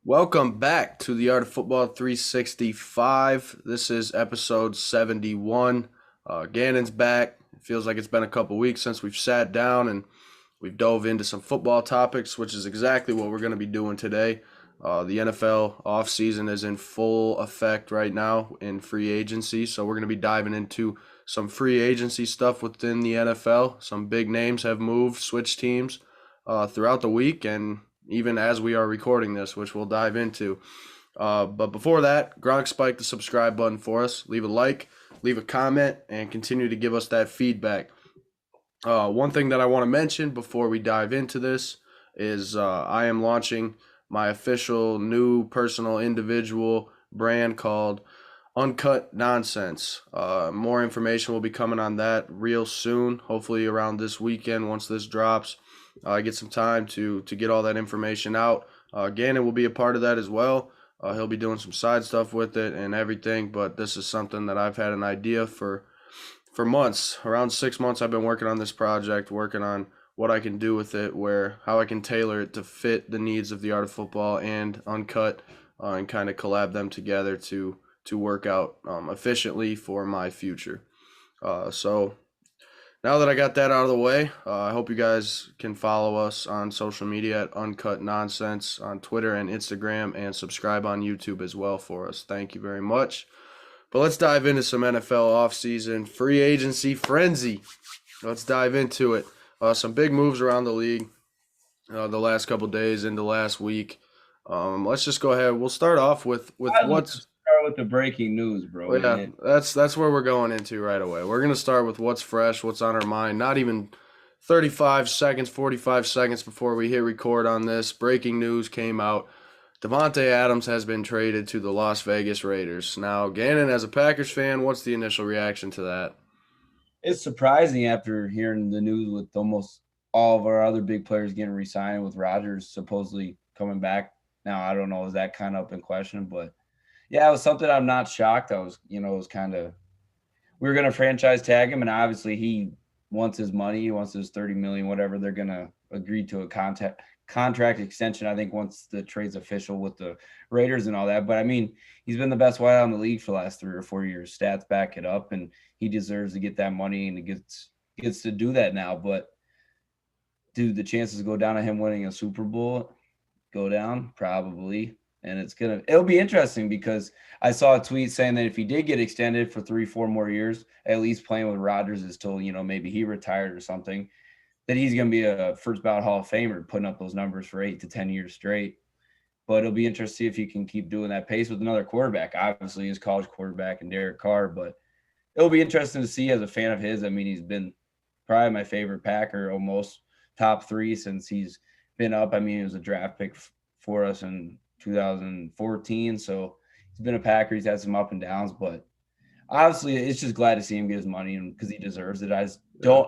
Welcome back to the Art of Football 365. This is episode 71. Gannon's back. It feels like it's been a couple weeks since we've sat down and we've dove into some football topics, which is exactly what we're going to be doing today. The NFL offseason is in full effect right now in free agency, so we're going to be diving into some free agency stuff within the NFL. Some big names have moved, switched teams throughout the week, and even as we are recording this, which we'll dive into. But before that, Gronk spike the subscribe button for us. Leave a like, leave a comment, and continue to give us that feedback. One thing that I want to mention before we dive into this is I am launching my official new personal individual brand called Uncut Nonsense. More information will be coming on that real soon, hopefully around this weekend once this drops. Get some time to get all that information out. Gannon will be a part of that as well. He'll be doing some side stuff with it and everything, but this is something that I've had an idea for months. Around 6 months, I've been working on this project, working on what I can do with it, where how I can tailor it to fit the needs of the art of football and Uncut, and kind of collab them together to work out efficiently for my future. So now that I got that out of the way, I hope you guys can follow us on social media at Uncut Nonsense on Twitter and Instagram, and subscribe on YouTube as well for us. Thank you very much. But let's dive into some NFL offseason free agency frenzy. Let's dive into it. Some big moves around the league the last couple days into last week. Let's just go ahead. We'll start off with I was gonna what's start with the breaking news, bro, well, yeah, man. that's where we're going into right away. We're gonna start with what's fresh, what's on our mind. Not even 35 seconds, 45 seconds before we hit record on this. Breaking news came out. Davante Adams has been traded to the Las Vegas Raiders. Now, Gannon, as a Packers fan, what's the initial reaction to that? It's surprising after hearing the news with almost all of our other big players getting re-signed with Rodgers supposedly coming back. Now I don't know, is that kind of up in question? But yeah, it was something I'm not shocked. I was, it was kind of we were gonna franchise tag him, and obviously he wants his money, he wants his 30 million, whatever. They're gonna agree to a contract extension, I think, once the trade's official with the Raiders and all that. But I mean, he's been the best wide out in the league for the last 3 or 4 years. Stats back it up, and he deserves to get that money, and he gets to do that now. But do the chances go down of him winning a Super Bowl go down? Probably. And it'll be interesting because I saw a tweet saying that if he did get extended for 3, 4 more years, at least playing with Rodgers is till, maybe he retired or something, that he's going to be a first ballot Hall of Famer, putting up those numbers for 8 to 10 years straight. But it'll be interesting to see if he can keep doing that pace with another quarterback. Obviously, his college quarterback and Derek Carr, but it'll be interesting to see as a fan of his. I mean, he's been probably my favorite Packer, almost top three since he's been up. I mean, he was a draft pick for us in 2014, so he's been a Packer. He's had some up and downs, but obviously, it's just glad to see him get his money and because he deserves it. Yeah.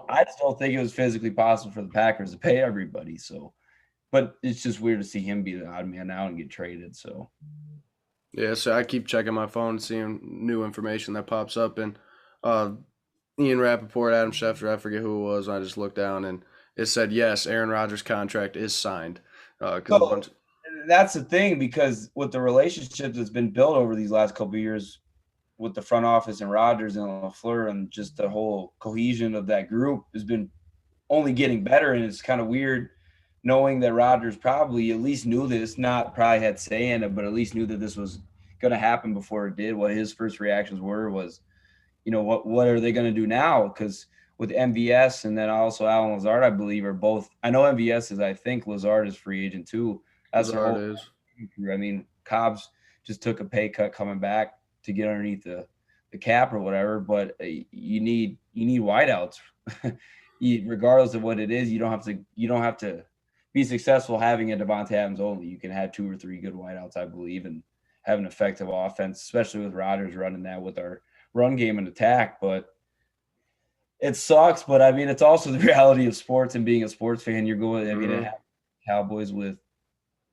I just don't think it was physically possible for the Packers to pay everybody. So, but it's just weird to see him be the odd man out and get traded. So, Yeah, so I keep checking my phone, seeing new information that pops up, and uh, Ian Rappaport, Adam Schefter, I forget who it was. I just looked down and it said yes, Aaron Rodgers' contract is signed. Because a so bunch. that's the thing because with the relationship that's been built over these last couple of years with the front office and Rodgers and LaFleur and just the whole cohesion of that group has been only getting better. And it's kind of weird knowing that Rodgers probably at least knew this, not probably had say in it, but at least knew that this was going to happen before it did. What his first reactions were was, what are they going to do now? Because with MVS and then also Alan Lazard, I believe, are both. I know MVS is, I think Lazard is free agent too. That's their Lazard whole. is. I mean, Cobbs just took a pay cut coming back to get underneath the cap or whatever. But you need wideouts. Regardless of what it is, you don't have to be successful having a Devontae Adams only. You can have 2 or 3 good wideouts, I believe, and have an effective offense, especially with Rodgers running that with our run game and attack. But it sucks. But I mean, it's also the reality of sports and being a sports fan. You're going. I mean, it Hmm. happened Cowboys with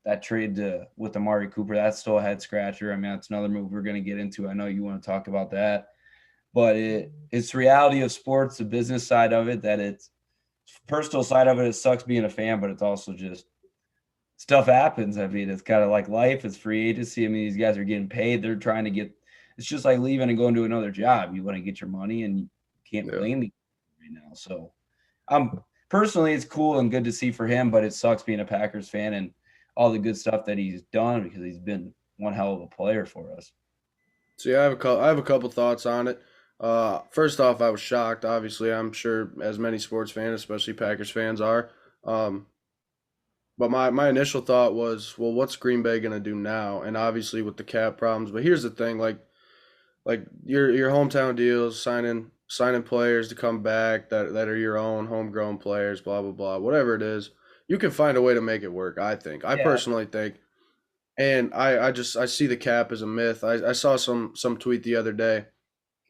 that trade with Amari Cooper. That's still a head scratcher. I mean, that's another move we're going to get into. I know you want to talk about that, but it's the reality of sports, the business side of it. That it's personal side of it. It sucks being a fan, but it's also just stuff happens. I mean, it's kind of like life. It's free agency. I mean, these guys are getting paid. They're trying to get. It's just like leaving and going to another job. You want to get your money, and you can't Yeah. blame me right now. So, personally, it's cool and good to see for him, but it sucks being a Packers fan and all the good stuff that he's done because he's been one hell of a player for us. So yeah, I have a couple thoughts on it. First off, I was shocked. Obviously, I'm sure as many sports fans, especially Packers fans, are. Um, but my initial thought was, well, what's Green Bay gonna do now? And obviously with the cap problems. But here's the thing, like your hometown deals, signing players to come back that are your own homegrown players, blah blah blah, whatever it is, you can find a way to make it work. I think. I Yeah, personally think. And I see the cap as a myth. I saw some tweet the other day.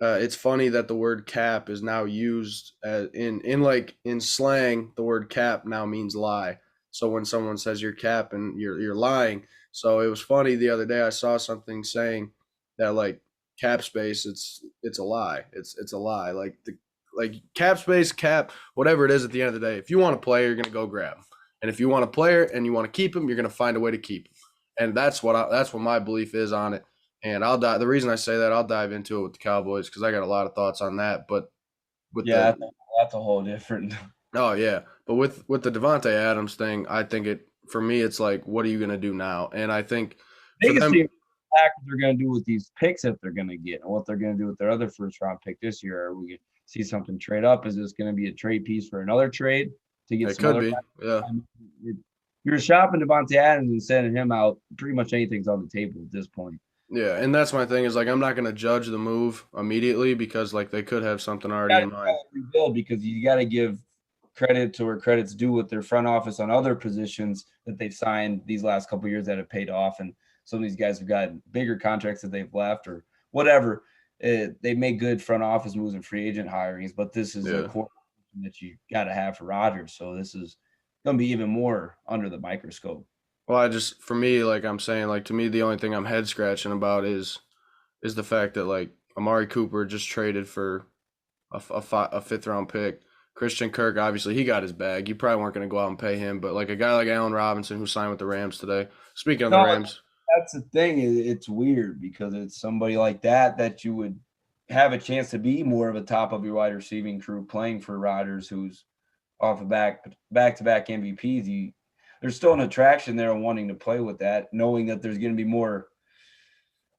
It's funny that the word cap is now used in slang. The word cap now means lie. So when someone says you're capping, you're lying. So it was funny the other day. I saw something saying that like cap space, it's a lie. It's a lie. Like cap space, cap whatever it is. At the end of the day, if you want a player, you're gonna go grab him. And if you want a player and you want to keep him, you're gonna find a way to keep him. And that's what my belief is on it. And I'll dive. The reason I say that, I'll dive into it with the Cowboys because I got a lot of thoughts on that. But with yeah, the that's a whole different. oh yeah, but with the Devonte Adams thing, I think it for me it's like, what are you gonna do now? And I think for Biggest them, thing what they're going to do with these picks that they're going to get, and what they're going to do with their other first round pick this year. Are we going to see something trade up? Is this going to be a trade piece for another trade to get it some could other be, guys? yeah, I mean, you're shopping Devontae Adams and sending him out. Pretty much anything's on the table at this point. yeah. And that's my thing is like I'm not gonna judge the move immediately because like they could have something already Got in mind. to rebuild because you got to give credit to where credit's due with their front office on other positions that they've signed these last couple of years that have paid off, and some of these guys have got bigger contracts that they've left or whatever. They made good front office moves and free agent hirings, but this is a Yeah. core that you got to have for Rodgers. So this is going to be even more under the microscope. Well, I just for me, like I'm saying, like to me, the only thing I'm head scratching about is the fact that like Amari Cooper just traded for a fifth round pick. Christian Kirk, obviously, he got his bag. You probably weren't going to go out and pay him, but like a guy like Allen Robinson who signed with the Rams today. Speaking of the No, Rams, that's the thing. It's weird because it's somebody like that you would have a chance to be more of a top of your wide receiving crew playing for Rodgers, who's off of back to back MVPs. There's still an attraction there on wanting to play with that, knowing that there's going to be more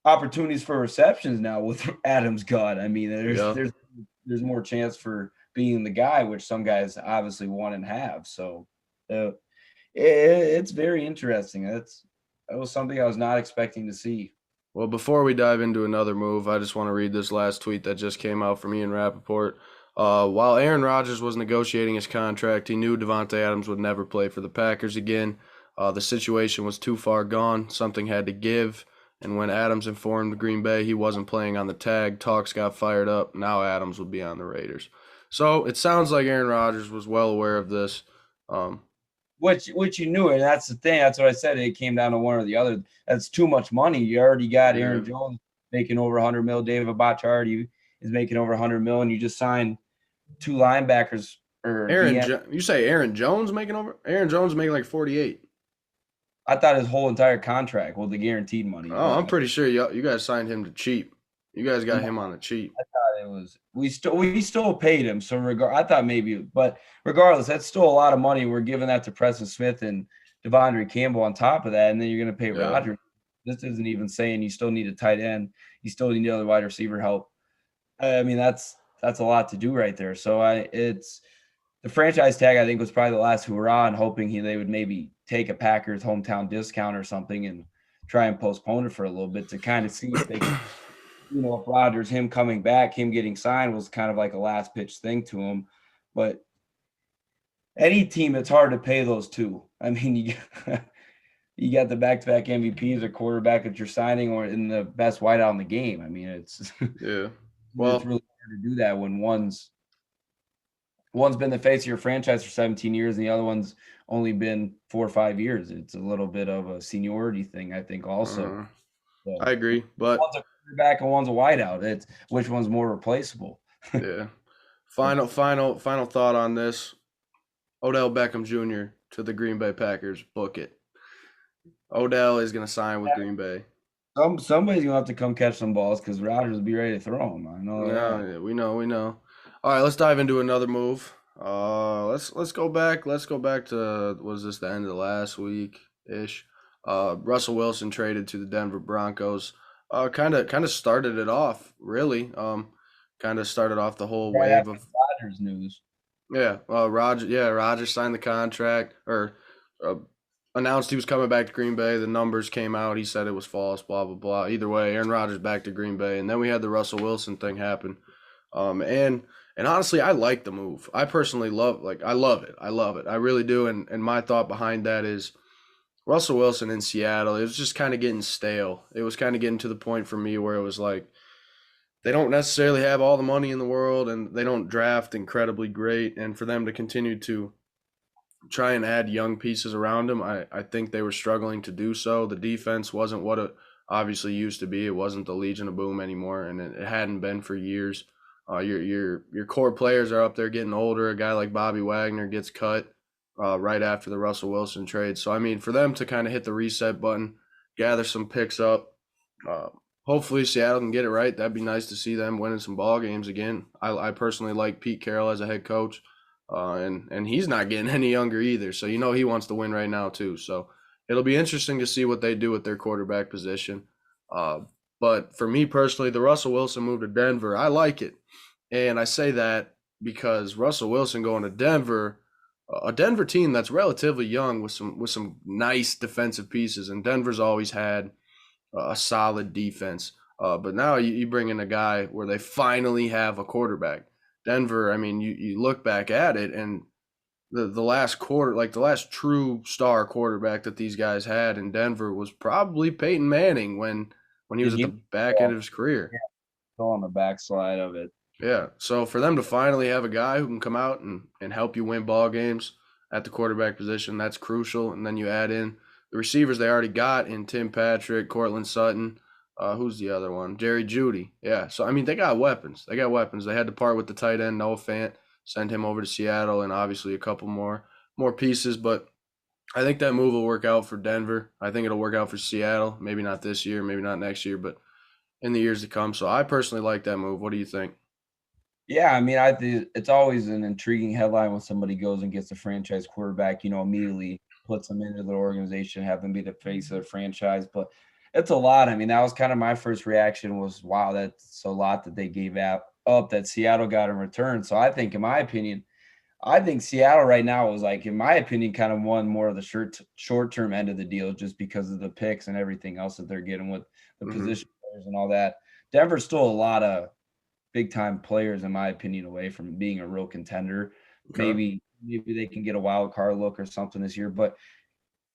opportunities for receptions now with Adams gone. I mean, yeah. there's more chance for being the guy, which some guys obviously want and have. So uh, it's very interesting. That was something I was not expecting to see. Well, before we dive into another move, I just want to read this last tweet that just came out from Ian Rappaport. While Aaron Rodgers was negotiating his contract, he knew Devontae Adams would never play for the Packers again. The situation was too far gone. Something had to give. And when Adams informed Green Bay he wasn't playing on the tag, talks got fired up. Now Adams would be on the Raiders. So it sounds like Aaron Rodgers was well aware of this. Um, Which you knew, and that's the thing. That's what I said. It came down to one or the other. That's too much money. You already got yeah. Aaron Jones making over 100 mil. David Bakhtiari is making over 100 mil, and you just signed two linebackers or DM. You say Aaron Jones making over? Aaron Jones making like 48. I thought his whole entire contract was the guaranteed money. Oh, I'm pretty sure you guys signed him to cheap. You guys got him on the cheap. I thought it was we still paid him. So I thought maybe, but regardless, that's still a lot of money. We're giving that to Preston Smith and Devondre Campbell on top of that, and then you're going to pay Yeah. Rodgers. This isn't even saying you still need a tight end. You still need other wide receiver help. I mean, that's a lot to do right there. So it's the franchise tag. I think was probably the last hurrah, and hoping they would maybe take a Packers hometown discount or something and try and postpone it for a little bit to kind of see if they can. If Rodgers, him coming back, him getting signed was kind of like a last pitch thing to him. But any team, it's hard to pay those two. I mean, you got the back-to-back MVPs, a quarterback that you're signing, or in the best wideout in the game. I mean, it's Yeah. Well, it's really hard to do that when one's been the face of your franchise for 17 years and the other one's only been 4 or 5 years. It's a little bit of a seniority thing, I think, also. So, I agree, but one's a quarterback and one's a wideout. It's which one's more replaceable. yeah. Final thought on this. Odell Beckham Jr. to the Green Bay Packers. Book it. Odell is going to sign with Green Bay. Somebody's gonna have to come catch some balls because Rodgers will be ready to throw them. I know that. Yeah, we know, we know. All right, let's dive into another move. Let's go back. Let's go back to was this the end of the last week ish? Russell Wilson traded to the Denver Broncos. Kind of started it off, really. Kind of started off the whole Right wave after of Rodgers news. yeah. Roger, yeah, Roger signed the contract or uh, announced he was coming back to Green Bay. The numbers came out. He said it was false. Blah blah blah. Either way, Aaron Rodgers back to Green Bay, and then we had the Russell Wilson thing happen. And honestly, I like the move. I personally I love it. I love it. I really do. And my thought behind that is Russell Wilson in Seattle. It was just kind of getting stale. It was kind of getting to the point for me where it was like they don't necessarily have all the money in the world, and they don't draft incredibly great. And for them to continue to try and add young pieces around him, I think they were struggling to do so. The defense wasn't what it obviously used to be. It wasn't the Legion of Boom anymore, and it hadn't been for years. Your core players are up there getting older. A guy like Bobby Wagner gets cut right after the Russell Wilson trade. So I mean, for them to kind of hit the reset button, gather some picks up, uh, hopefully Seattle can get it right. That'd be nice to see them winning some ball games again. I personally like Pete Carroll as a head coach, and he's not getting any younger either. So you know he wants to win right now too. So it'll be interesting to see what they do with their quarterback position. Uh, but for me personally, the Russell Wilson move to Denver, I like it. And I say that because Russell Wilson going to Denver, a Denver team that's relatively young with some nice defensive pieces, and Denver's always had a solid defense. But now you bring in a guy where they finally have a quarterback. Denver, I mean, you look back at it, and the last quarter, like the last true star quarterback that these guys had in Denver was probably Peyton Manning when he Yeah, was at he the was back end of his career. still on the backslide of it. Yeah. So for them to finally have a guy who can come out and help you win ball games at the quarterback position, that's crucial. And then you add in the receivers they already got in Tim Patrick, Cortland Sutton. Who's the other one? Jerry Judy. Yeah. So I mean they got weapons. They got weapons. They had to part with the tight end, Noah Fant, send him over to Seattle, and obviously a couple more pieces. But I think that move will work out for Denver. I think it'll work out for Seattle. Maybe not this year, maybe not next year, but in the years to come. So I personally like that move. What do you think? Yeah, I mean, I think it's always an intriguing headline when somebody goes and gets a franchise quarterback, immediately puts them into the organization, have them be the face of the franchise. But it's a lot. I mean, that was kind of my first reaction was, wow, that's a lot that they gave up that Seattle got in return. So I think, in my opinion, I think Seattle right now is like, in my opinion, kind of one more of the short term end of the deal just because of the picks and everything else that they're getting with the Mm-hmm. position players and all that. Denver's still a lot of big time players, in my opinion, away from being a real contender. Okay. Maybe they can get a wild card look or something this year, but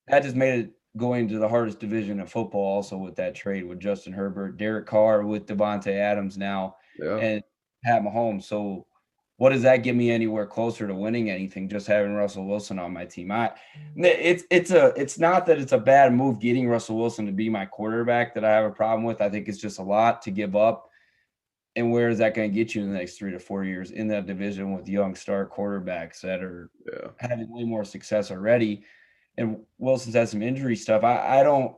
that just made it going to the hardest division of football. Also with that trade with Justin Herbert, Derek Carr, with Devontae Adams now, Yeah. and Pat Mahomes. So what does that get me anywhere closer to winning anything? Just having Russell Wilson on my team. It's not that it's a bad move getting Russell Wilson to be my quarterback that I have a problem with. I think it's just a lot to give up. And where is that going to get you in the next 3 to 4 years in that division with young star quarterbacks that are Yeah. having way more success already? And Wilson's had some injury stuff. I don't.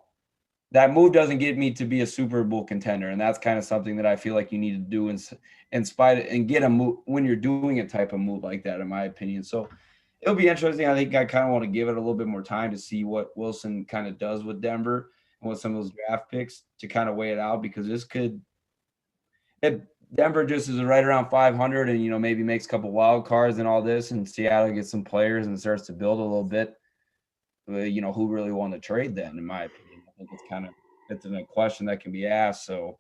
That move doesn't get me to be a Super Bowl contender, and that's kind of something that I feel like you need to do in spite of, and get a move when you're doing a type of move like that, in my opinion. So it'll be interesting. I think I kind of want to give it a little bit more time to see what Wilson kind of does with Denver and with some of those draft picks to kind of weigh it out because this could if Denver just is right around 500 and maybe makes a couple wild cards and all this, and Seattle gets some players and starts to build a little bit, who really won the trade then? In my opinion, I think it's a question that can be asked. So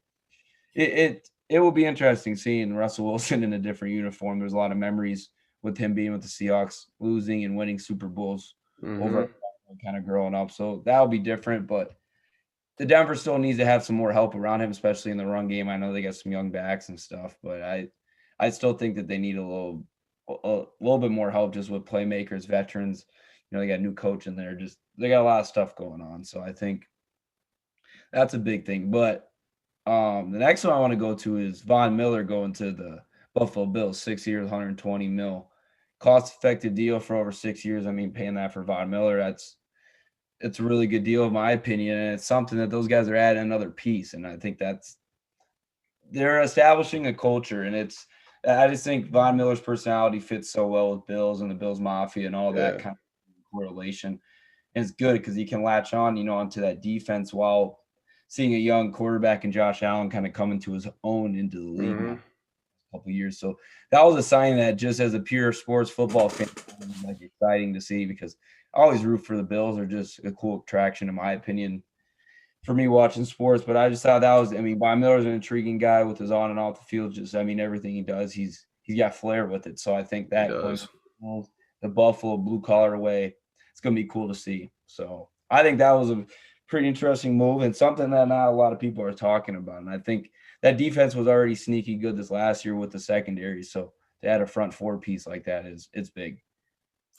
it will be interesting seeing Russell Wilson in a different uniform. There's a lot of memories with him being with the Seahawks, losing and winning Super Bowls over Mm-hmm. kind of growing up. So that'll be different, but the Denver still needs to have some more help around him, especially in the run game. I know they got some young backs and stuff, but I still think that they need a little bit more help just with playmakers, veterans. They got a new coach in there. Just they got a lot of stuff going on. So I think that's a big thing. But the next one I want to go to is Von Miller going to the Buffalo Bills, 6 years, 120 mil. Cost effective deal for over 6 years. I mean, paying that for Von Miller, it's a really good deal in my opinion, and it's something that those guys are adding another piece, and I think they're establishing a culture, and I just think Von Miller's personality fits so well with Bills and the Bills Mafia and all that Yeah, kind of correlation. And it's good because he can latch on, onto that defense while seeing a young quarterback and Josh Allen kind of come into his own into the league now hmm a couple of years. So that was a sign that just as a pure sports football fan, it was like exciting to see because I always root for the Bills. Are just a cool attraction in my opinion for me watching sports. But I just thought that was, I mean, Von Miller's an intriguing guy with his on and off the field. Just, I mean, everything he does, he's got flair with it. So I think he that going does. the Buffalo blue collar way, it's gonna be cool to see. So I think that was a pretty interesting move and something that not a lot of people are talking about. And I think that defense was already sneaky good this last year with the secondary. So to add a front four piece like that it's big.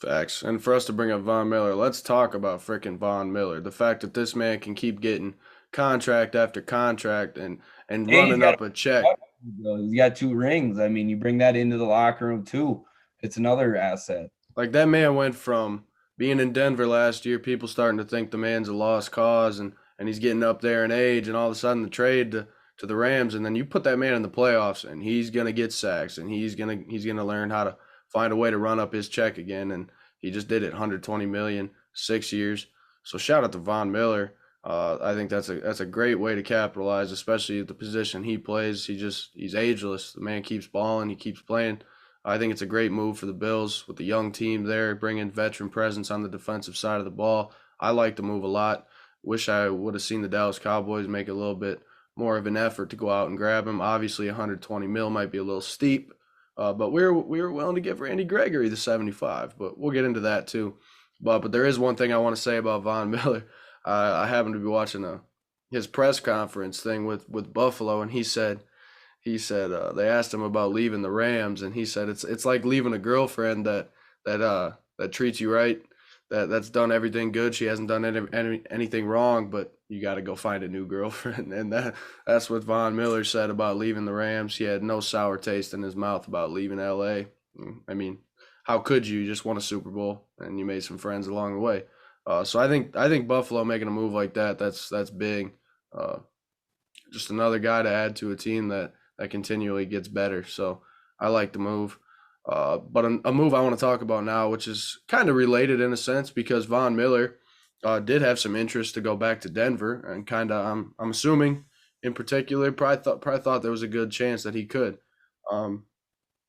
Facts. And for us to bring up Von Miller, let's talk about freaking Von Miller. The fact that this man can keep getting contract after contract and And he's running got up a check. he's got 2 rings. I mean, you bring that into the locker room too. It's another asset. Like that man went from being in Denver last year, people starting to think the man's a lost cause and he's getting up there in age, and all of a sudden the trade to the Rams, and then you put that man in the playoffs and he's gonna get sacks and he's gonna learn how to find a way to run up his check again, and he just did it 120 million, 6 years. So shout out to Von Miller. I think that's a great way to capitalize, especially at the position he plays. He's ageless. The man keeps balling. He keeps playing. I think it's a great move for the Bills with the young team there, bringing veteran presence on the defensive side of the ball. I like the move a lot. Wish I would have seen the Dallas Cowboys make a little bit more of an effort to go out and grab him. Obviously, 120 mil might be a little steep, but we were willing to give Randy Gregory the 75. But we'll get into that too. But there is one thing I want to say about Von Miller. I happened to be watching his press conference thing with Buffalo, and he said they asked him about leaving the Rams, and he said it's like leaving a girlfriend that treats you right, that's done everything good. She hasn't done anything wrong, but you got to go find a new girlfriend, and that's what Von Miller said about leaving the Rams. He had no sour taste in his mouth about leaving L.A. I mean, how could you? You just won a Super Bowl, and you made some friends along the way. So I think Buffalo making a move like that's big. Uh, just another guy to add to a team that continually gets better. So I like the move. But a move I want to talk about now, which is kind of related in a sense, because Von Miller did have some interest to go back to Denver, and kind of I'm assuming in particular probably thought there was a good chance that he could. Um,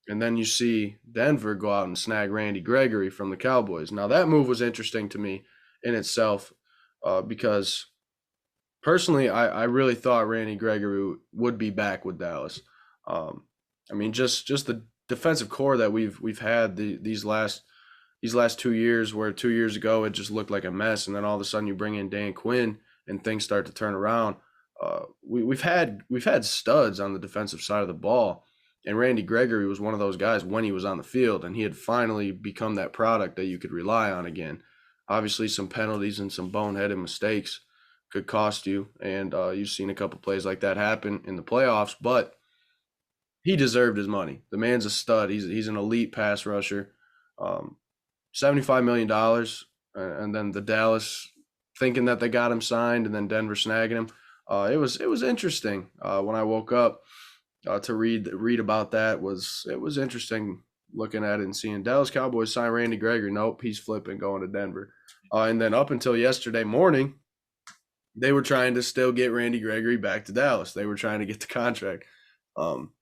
and then you see Denver go out and snag Randy Gregory from the Cowboys. Now that move was interesting to me in itself, because personally, I really thought Randy Gregory would be back with Dallas. Um, I mean, just the defensive core that we've had these last 2 years, where 2 years ago it just looked like a mess, and then all of a sudden you bring in Dan Quinn and things start to turn around. We've had studs on the defensive side of the ball, and Randy Gregory was one of those guys when he was on the field, and he had finally become that product that you could rely on again. Obviously, some penalties and some boneheaded mistakes could cost you, and you've seen a couple plays like that happen in the playoffs. But he deserved his money. The man's a stud. He's an elite pass rusher. Um, $75 million, and then the Dallas thinking that they got him signed, and then Denver snagging him. It was interesting when I woke up to read about that. It was interesting looking at it and seeing Dallas Cowboys sign Randy Gregory. Nope, he's flipping going to Denver. And then up until yesterday morning, they were trying to still get Randy Gregory back to Dallas. They were trying to get the contract um,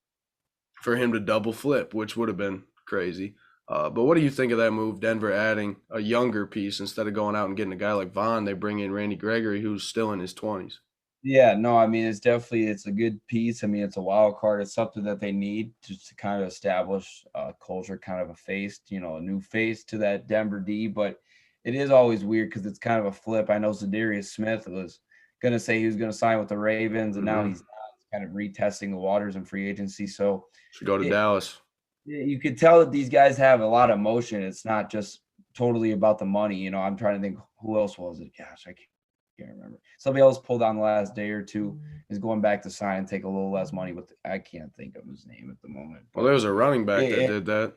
for him to double flip, which would have been crazy. But what do you think of that move? Denver adding a younger piece instead of going out and getting a guy like Vaughn. They bring in Randy Gregory, who's still in his 20s. Yeah, no, I mean, it's a good piece. I mean, it's a wild card. It's something that they need just to kind of establish a culture, kind of a face, a new face to that Denver D. But it is always weird because it's kind of a flip. I know Zadarius Smith was going to say he was going to sign with the Ravens, and now Mm-hmm. he's not. He's kind of retesting the waters in free agency. So Should go to it, Dallas. you could tell that these guys have a lot of emotion. It's not just totally about the money. I'm trying to think who else was it. Gosh, I can't remember. Somebody else pulled on the last day or two is going back to sign and take a little less money. I can't think of his name at the moment. Well, But there was a running back that it, did that.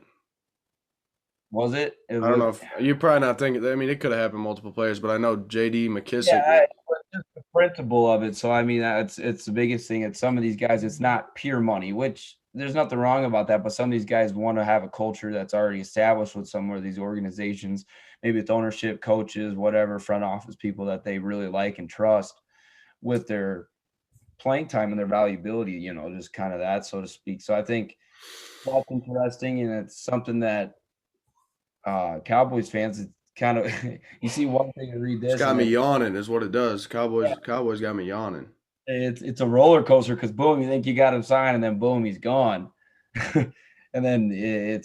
Was it? It I don't was, know if you're probably not thinking. I mean, it could have happened multiple players, but I know J.D. yeah, McKissick was. but just the principle of it. So I mean, it's the biggest thing. It's some of these guys. It's not pure money, which there's nothing wrong about that. But some of these guys want to have a culture that's already established with some of these organizations, maybe with ownership, coaches, whatever, front office people that they really like and trust with their playing time and their valuability. Just kind of that, so to speak. So I think that's interesting, and it's something that Cowboys fans, it's kind of you see one thing and read It's this, got and me then yawning, is what it does. yeah, Cowboys got me yawning. it's a roller coaster because boom, you think you got him signed, and then boom, he's gone, and then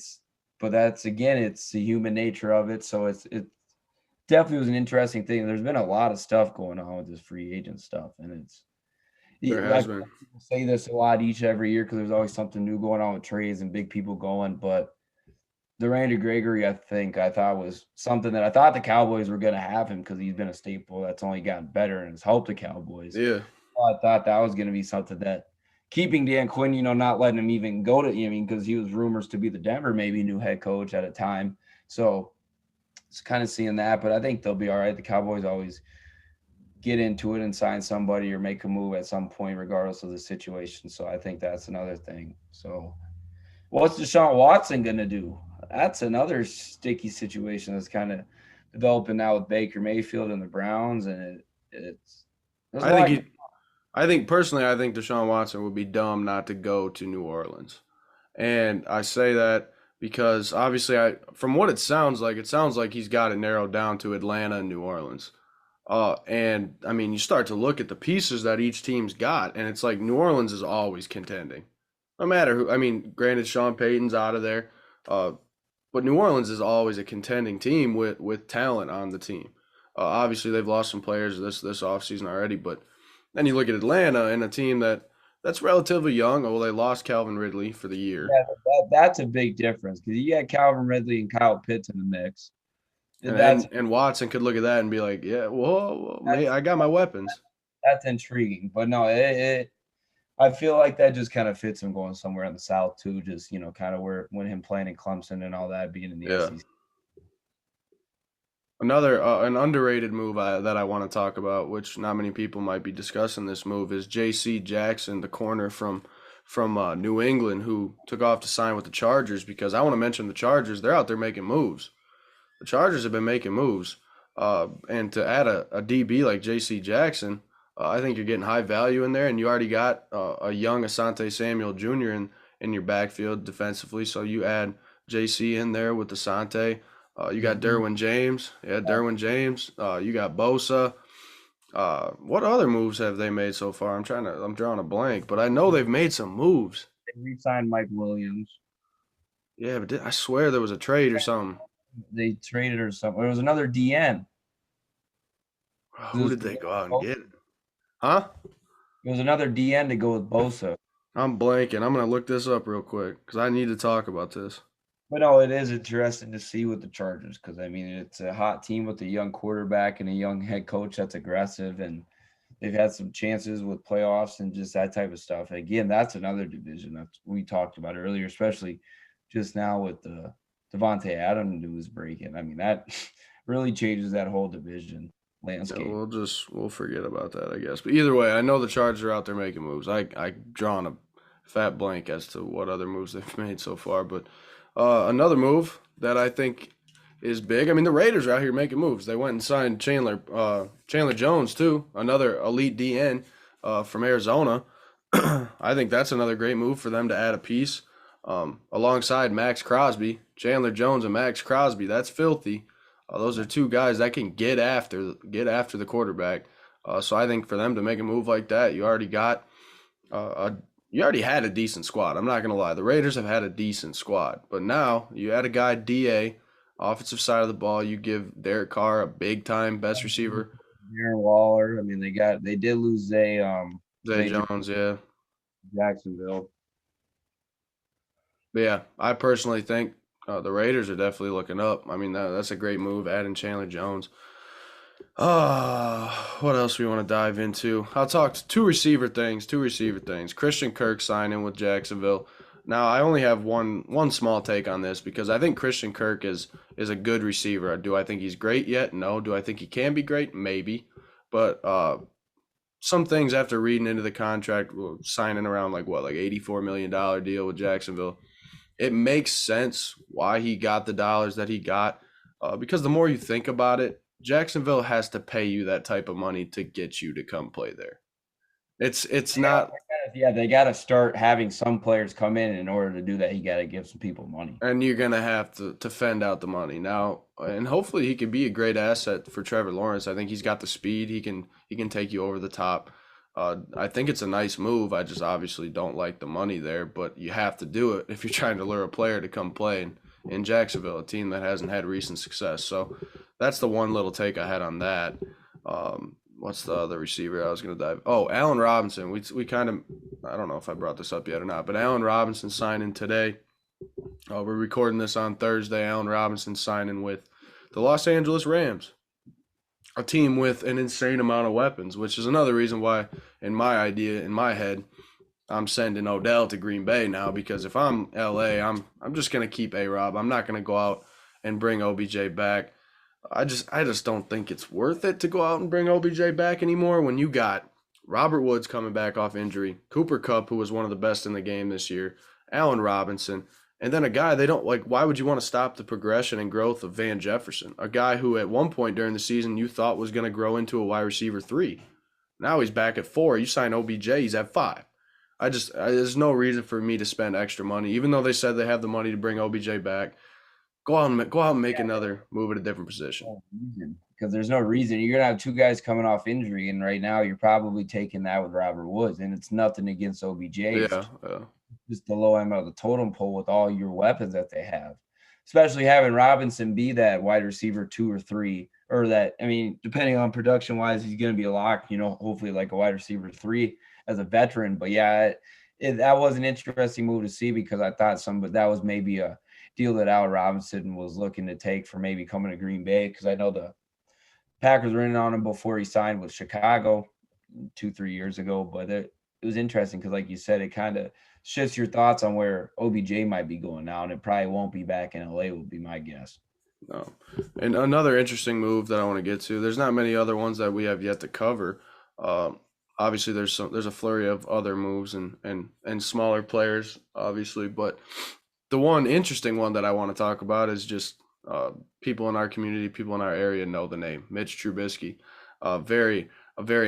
but that's again, it's the human nature of it. So it definitely was an interesting thing. There's been a lot of stuff going on with this free agent stuff, and There I has been. say this a lot every year because there's always something new going on with trades and big people going, but the Randy Gregory, I thought was something that I thought the Cowboys were going to have him because he's been a staple that's only gotten better and has helped the Cowboys. Yeah. I thought that was going to be something that keeping Dan Quinn, not letting him even go to, because he was rumors to be the Denver maybe new head coach at a time. So it's kind of seeing that, but I think they'll be all right. The Cowboys always get into it and sign somebody or make a move at some point, regardless of the situation. So I think that's another thing. So what's Deshaun Watson going to do? That's another sticky situation that's kind of developing now with Baker Mayfield and the Browns, and it's there's a I think lot. he I think personally I think Deshaun Watson would be dumb not to go to New Orleans. And I say that because obviously from what it sounds like he's got it narrowed down to Atlanta and New Orleans. And I mean, you start to look at the pieces that each team's got, and it's like New Orleans is always contending. No matter who, I mean, granted, Sean Payton's out of there, uh, but New Orleans is always a contending team with talent on the team. Obviously, they've lost some players this offseason already, but then you look at Atlanta and a team that's relatively young. Oh, well, they lost Calvin Ridley for the year, Yeah, that's a big difference because you got Calvin Ridley and Kyle Pitts in the mix. and That's and, and Watson could look at that and be like, yeah, whoa, that's I got my weapons. that's intriguing. But no, I feel like that just kind of fits him going somewhere in the South too. Just kind of where when him playing in Clemson and all that, being in the Yeah. SEC. Another an underrated move that I want to talk about, which not many people might be discussing this move, is J.C. Jackson, the corner from New England, who took off to sign with the Chargers. Because I want to mention the Chargers, they're out there making moves. The Chargers have been making moves, and to add a DB like J.C. Jackson, I think you're getting high value in there, and you already got a young Asante Samuel Jr. in your backfield defensively. So you add J.C. in there with Asante. You got Mhm. Derwin James. Yeah, Derwin James. You got Bosa. What other moves have they made so far? I'm drawing a blank, but I know they've made some moves. They re-signed Mike Williams. Yeah, but I swear there was a trade or something. They traded or something. There was another DN. It Who was, did they go out and get? Huh? it was another DN to go with Bosa. I'm blanking. I'm gonna look this up real quick because I need to talk about this. But no, it is interesting to see with the Chargers because I mean it's a hot team with a young quarterback and a young head coach that's aggressive, and they've had some chances with playoffs and just that type of stuff. Again, that's another division that we talked about earlier, especially just now with the Devontae Adams news breaking. I mean that really changes that whole division Yeah, landscape. we'll forget about that, I guess. But either way, I know the Chargers are out there making moves. I drawn a fat blank as to what other moves they've made so far. But another move that I think is big. I mean, the Raiders are out here making moves. They went and signed Chandler Jones too, another elite DN from Arizona. I think that's another great move for them to add a piece alongside Max Crosby, Chandler Jones, and Max Crosby. That's filthy. Those are two guys that can get after the quarterback. So I think for them to make a move like that, you already had a decent squad. I'm not gonna lie, the Raiders have had a decent squad, but now you add a guy Da, offensive side of the ball. You give Derek Carr a big time best receiver, Darren Waller. I mean, they did lose Zay Zay Jones. Yeah, Jacksonville. but yeah, I personally think the Raiders are definitely looking up. I mean, that's a great move, adding Chandler Jones. What else we want to dive into? I'll talk two receiver things. Christian Kirk signing with Jacksonville. Now I only have one small take on this because I think Christian Kirk is a good receiver. Do I think he's great yet? No. Do I think he can be great? Maybe. But some things after reading into the contract, signing around like what, like $84 million deal with Jacksonville, it makes sense why he got the dollars that he got. Because the more you think about it, Jacksonville has to pay you that type of money to get you to come play there. It's not. Yeah, they got to start having some players come in order to do that. You got to give some people money. And you're gonna have to fend out the money now, and hopefully he can be a great asset for Trevor Lawrence. I think he's got the speed. He can take you over the top. I think it's a nice move. I just obviously don't like the money there, but you have to do it if you're trying to lure a player to come play in Jacksonville, a team that hasn't had recent success. So that's the one little take I had on that. What's the other receiver I was going to dive? Oh, Allen Robinson. We kind of, I don't know if I brought this up yet or not, but Allen Robinson signing today. We're recording this on Thursday. Allen Robinson signing with the Los Angeles Rams, a team with an insane amount of weapons, which is another reason why, in my head, I'm sending Odell to Green Bay now, because if I'm LA, I'm just gonna keep A-Rob. I'm not gonna go out and bring OBJ back. I just don't think it's worth it to go out and bring OBJ back anymore when you got Robert Woods coming back off injury, Cooper Kupp, who was one of the best in the game this year, Allen Robinson, and then a guy they don't like. Why would you want to stop the progression and growth of Van Jefferson, a guy who at one point during the season you thought was going to grow into a wide receiver 3? Now he's back at 4. You sign OBJ, he's at 5. There's no reason for me to spend extra money, even though they said they have the money to bring OBJ back. Go out and make another move at a different position. Because there's no reason. You're gonna have 2 guys coming off injury, and right now you're probably taking that with Robert Woods, and it's nothing against OBJ. Yeah. Just the low end of the totem pole with all your weapons that they have, especially having Robinson be that wide receiver 2 or 3, or that, I mean, depending on production wise, he's going to be a lock, hopefully like a wide receiver 3 as a veteran. But yeah, that was an interesting move to see, because I thought that was maybe a deal that Allen Robinson was looking to take for maybe coming to Green Bay, because I know the Packers were in on him before he signed with Chicago 2-3 years ago. But it was interesting because, like you said, it kind of shifts your thoughts on where OBJ might be going now, and it probably won't be back in LA, would be my guess. No. And another interesting move that I want to get to, there's not many other ones that we have yet to cover. Obviously there's a flurry of other moves and smaller players, obviously, but the one interesting one that I want to talk about is just people in our community, people in our area know the name Mitch Trubisky. A very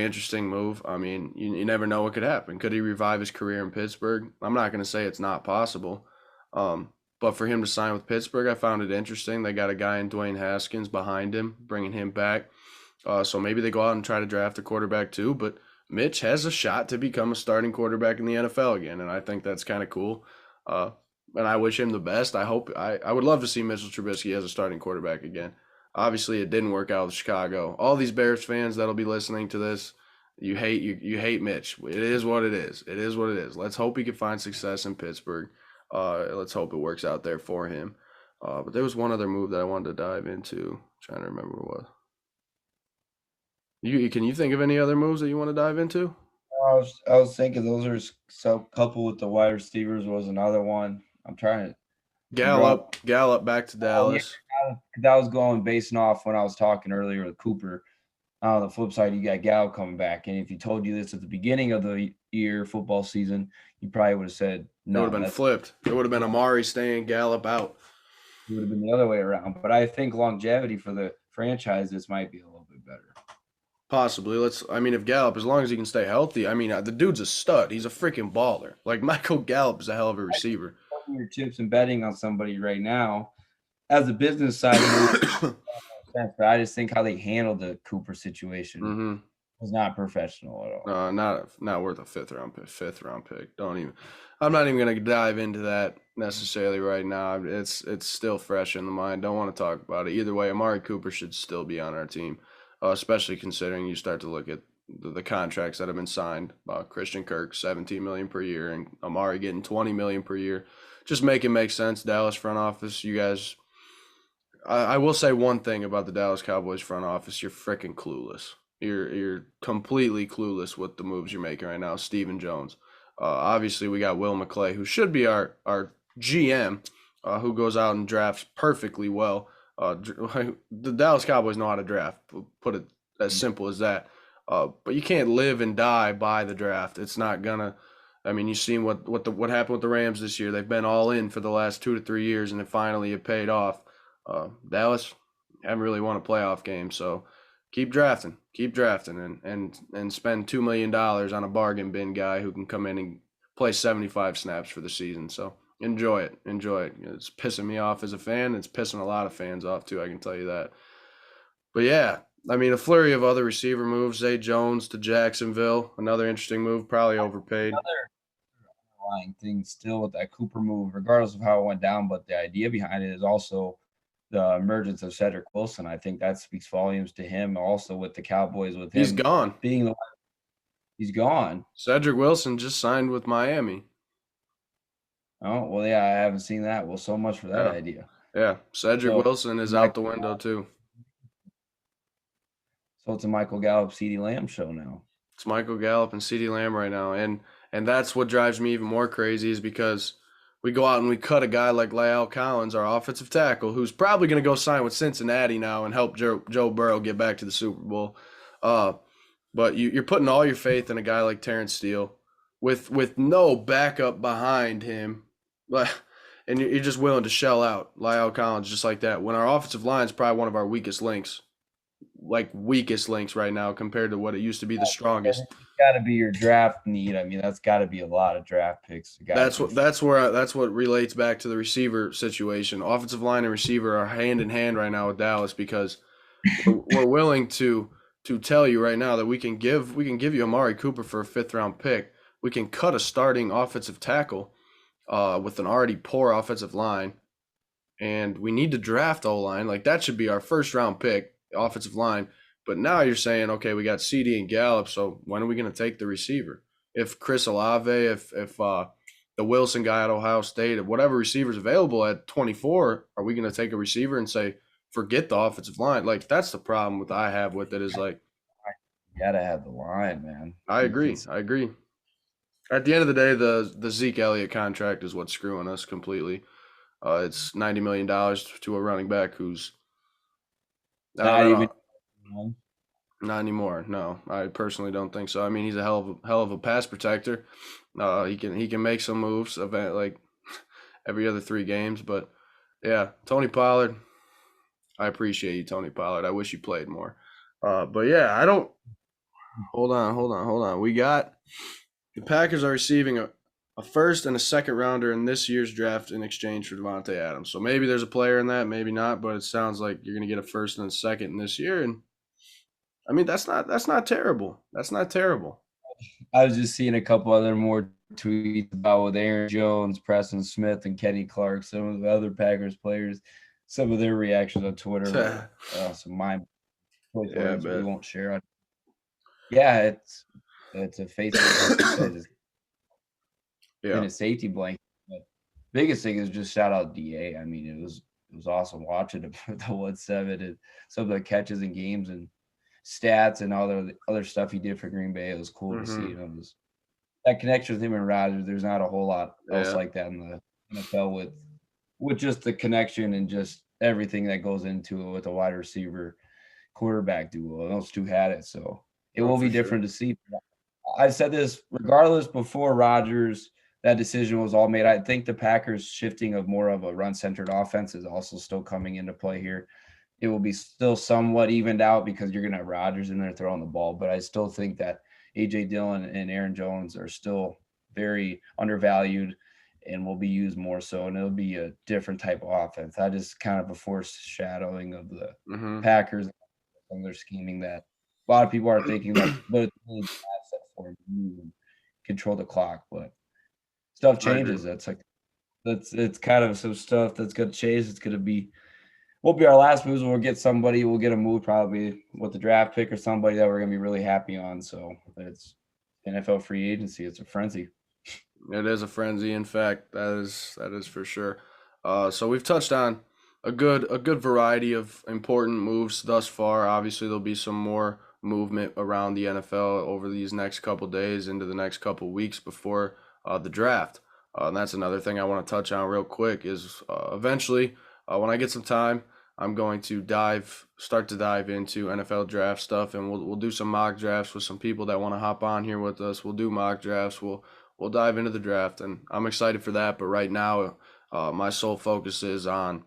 interesting move. I mean, you never know what could happen. Could he revive his career in Pittsburgh? I'm not going to say it's not possible. But for him to sign with Pittsburgh, I found it interesting. They got a guy in Dwayne Haskins behind him, bringing him back. So maybe they go out and try to draft a quarterback too. But Mitch has a shot to become a starting quarterback in the NFL again, and I think that's kind of cool. And I wish him the best. I would love to see Mitchell Trubisky as a starting quarterback again. Obviously, it didn't work out with Chicago. All these Bears fans that'll be listening to this, you hate Mitch. It is what it is. It is what it is. Let's hope he can find success in Pittsburgh. Let's hope it works out there for him. But there was one other move that I wanted to dive into. I'm trying to remember what it was. Can you think of any other moves that you want to dive into? I was thinking those are some couple with the wide receivers was another one. I'm trying to Gallup back to Dallas. That was going based off when I was talking earlier with Cooper. On the flip side, you got Gallup coming back, and if he told you this at the beginning of the year football season, you probably would have said no. It would have been flipped. It would have been Amari staying, Gallup out. It would have been the other way around. But I think longevity for the franchise, this might be a little bit better. Possibly. If Gallup, as long as he can stay healthy, the dude's a stud. He's a freaking baller. Like, Michael Gallup is a hell of a receiver. Your chips and betting on somebody right now, as a business side, but I just think how they handled the Cooper situation was not professional at all. Not worth a fifth round pick. I'm not even gonna dive into that necessarily right now. It's still fresh in the mind. Don't want to talk about it. Either way, Amari Cooper should still be on our team, especially considering you start to look at the contracts that have been signed. Christian Kirk, $17 million per year, and Amari getting $20 million per year. Just make it make sense, Dallas front office. You guys, I will say one thing about the Dallas Cowboys front office: you're freaking clueless. You're completely clueless with the moves you're making right now, Stephen Jones. Obviously, we got Will McClay, who should be our GM, who goes out and drafts perfectly well. The Dallas Cowboys know how to draft. Put it as simple as that. But you can't live and die by the draft. It's not gonna. I mean, you've seen what happened with the Rams this year. They've been all in for the last 2 to 3 years, and it paid off. Dallas haven't really won a playoff game, so keep drafting, and spend $2 million on a bargain bin guy who can come in and play 75 snaps for the season. So enjoy it. It's pissing me off as a fan. It's pissing a lot of fans off too. I can tell you that. But yeah, I mean, a flurry of other receiver moves. Zay Jones to Jacksonville, another interesting move, probably overpaid. Another underlying thing still with that Cooper move, regardless of how it went down, but the idea behind it is also the emergence of Cedric Wilson. I think that speaks volumes to him. Also with the Cowboys, with him He's gone. He's gone. Cedric Wilson just signed with Miami. Oh well, yeah, I haven't seen that. Well, so much for that idea. Yeah, Cedric Wilson is out the window too. So it's a Michael Gallup, CeeDee Lamb show now. It's Michael Gallup and CeeDee Lamb right now, and that's what drives me even more crazy is because we go out and we cut a guy like La'el Collins, our offensive tackle, who's probably going to go sign with Cincinnati now and help Joe Burrow get back to the Super Bowl. But you're putting all your faith in a guy like Terrence Steele with no backup behind him, and you're just willing to shell out La'el Collins just like that when our offensive line is probably one of our weakest links right now compared to what it used to be the strongest. Got to be your draft need. I mean, that's got to be a lot of draft picks. That's what relates back to the receiver situation. Offensive line and receiver are hand in hand right now with Dallas because we're willing to tell you right now that we can give you Amari Cooper for a 5th-round pick. We can cut a starting offensive tackle with an already poor offensive line, and we need to draft O-line. Like that should be our 1st-round pick, offensive line. But now you're saying, okay, we got CD and Gallup, so when are we going to take the receiver? If Chris Olave, if the Wilson guy at Ohio State, if whatever receiver's available at 24, are we going to take a receiver and say, forget the offensive line? Like, that's the problem I have with it is like. You got to have the line, man. I agree. At the end of the day, the Zeke Elliott contract is what's screwing us completely. It's $90 million to a running back who's not anymore. No, I personally don't think so. I mean, he's a hell of a pass protector. He can make some moves like every other 3 games. But yeah, Tony Pollard. I appreciate you, Tony Pollard. I wish you played more. But yeah, I don't. Hold on. We got the Packers are receiving a 1st and a 2nd rounder in this year's draft in exchange for Devontae Adams. So maybe there's a player in that, maybe not. But it sounds like you're going to get a 1st and a 2nd in this year, and I mean that's not terrible. That's not terrible. I was just seeing a couple other more tweets about with Aaron Jones, Preston Smith, and Kenny Clark, some of the other Packers players, some of their reactions on Twitter. Some mind we won't share. Yeah, it's a face. In a safety blanket. But biggest thing is just shout out DA. I mean, it was awesome watching the 1-7 and some of the catches and games and stats and all the other stuff he did for Green Bay. It was cool to see. That connection with him and Rodgers. There's not a whole lot else like that in the NFL with just the connection and just everything that goes into it with a wide receiver quarterback duo. Those two had it, so it will be different to see. I said this regardless before Rodgers. That decision was all made. I think the Packers shifting of more of a run-centered offense is also still coming into play here. It will be still somewhat evened out because you're going to have Rodgers in there throwing the ball, but I still think that A.J. Dillon and Aaron Jones are still very undervalued and will be used more so, and it'll be a different type of offense. That is kind of a foreshadowing of the Packers and their scheming that a lot of people are thinking that, but it's really an asset for him to move and control the clock, but stuff changes. It's kind of some stuff that's going to change. It's going to be won't be our last moves. We'll get somebody. We'll get a move probably with the draft pick or somebody that we're going to be really happy on. So it's NFL free agency. It's a frenzy. It is a frenzy. In fact, that is for sure. So we've touched on a good variety of important moves thus far. Obviously, there'll be some more movement around the NFL over these next couple days into the next couple weeks before the draft. And that's another thing I want to touch on real quick is eventually when I get some time, I'm going to start to dive into NFL draft stuff, and we'll do some mock drafts with some people that want to hop on here with us. We'll do mock drafts. We'll dive into the draft, and I'm excited for that. But right now, my sole focus is on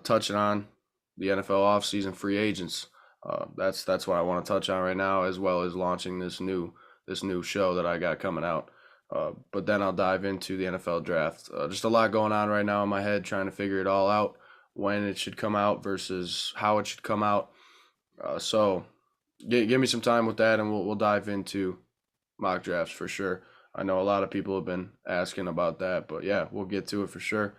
touching on the NFL offseason free agents. That's what I want to touch on right now, as well as launching this new show that I got coming out. But then I'll dive into the NFL draft. Just a lot going on right now in my head, trying to figure it all out, when it should come out versus how it should come out. So give me some time with that, and we'll dive into mock drafts for sure. I know a lot of people have been asking about that, but yeah, we'll get to it for sure.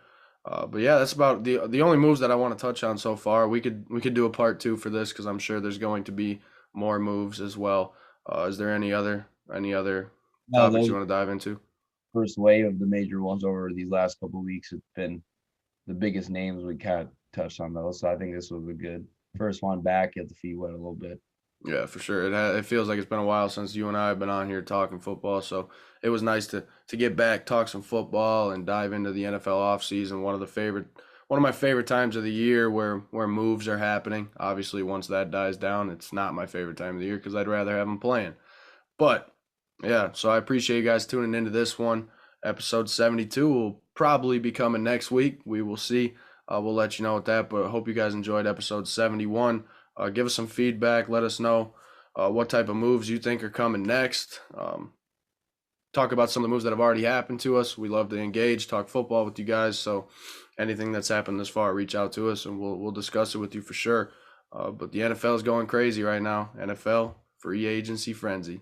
But yeah, that's about the only moves that I want to touch on so far. We could do a part two for this because I'm sure there's going to be more moves as well. Is there any other No, topics those you want to dive into? first wave of the major ones over these last couple of weeks have been the biggest names. We kind of touched on those, so I think this was a good first one back. Get the feet wet a little bit. Yeah, for sure. It feels like it's been a while since you and I have been on here talking football, so it was nice to get back, talk some football, and dive into the NFL offseason. One of my favorite times of the year where moves are happening. Obviously, once that dies down, it's not my favorite time of the year because I'd rather have them playing. But yeah, so I appreciate you guys tuning into this one. Episode 72 will probably be coming next week. We will see. We'll let you know with that. But I hope you guys enjoyed episode 71. Give us some feedback. Let us know what type of moves you think are coming next. Talk about some of the moves that have already happened to us. We love to engage, talk football with you guys. So anything that's happened this far, reach out to us and we'll discuss it with you for sure. But the NFL is going crazy right now. NFL free agency frenzy.